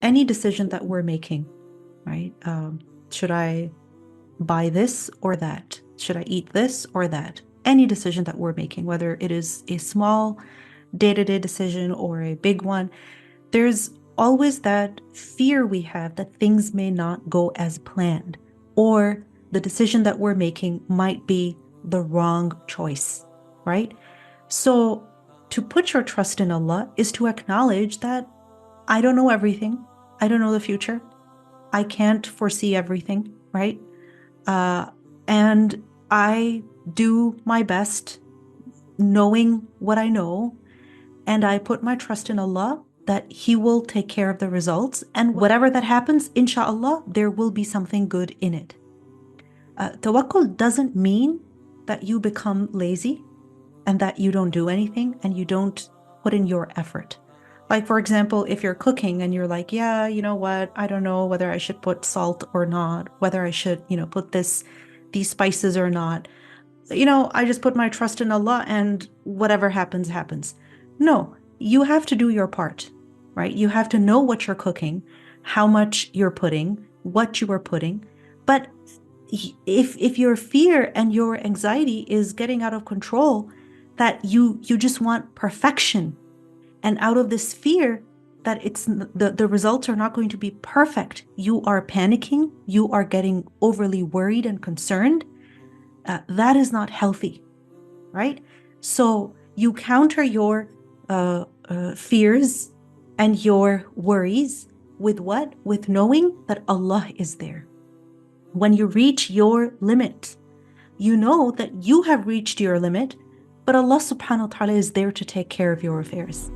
any decision that we're making, right? Should I buy this or that? Should I eat this or that? Any decision that we're making, whether it is a small day-to-day decision or a big one, there's always that fear we have that things may not go as planned, or the decision that we're making might be the wrong choice, right? So to put your trust in Allah is to acknowledge that I don't know everything. I don't know the future. I can't foresee everything, right? Uh, and I do my best knowing what I know, and I put my trust in Allah that He will take care of the results. And whatever that happens, inshallah, there will be something good in it. Tawakkul doesn't mean that you become lazy and that you don't do anything and you don't put in your effort. Like, for example, if you're cooking and you're like, yeah, you know what? I don't know whether I should put salt or not, whether I should, put these spices or not. I just put my trust in Allah and whatever happens, happens. No, you have to do your part, right? You have to know what you're cooking, how much you're putting, what you are putting. But if your fear and your anxiety is getting out of control, that you just want perfection, and out of this fear that the results are not going to be perfect, you are panicking, you are getting overly worried and concerned, that is not healthy, right? So you counter your fears and your worries with what? With knowing that Allah is there. When you reach your limit, you know that you have reached your limit, but Allah subhanahu wa ta'ala is there to take care of your affairs.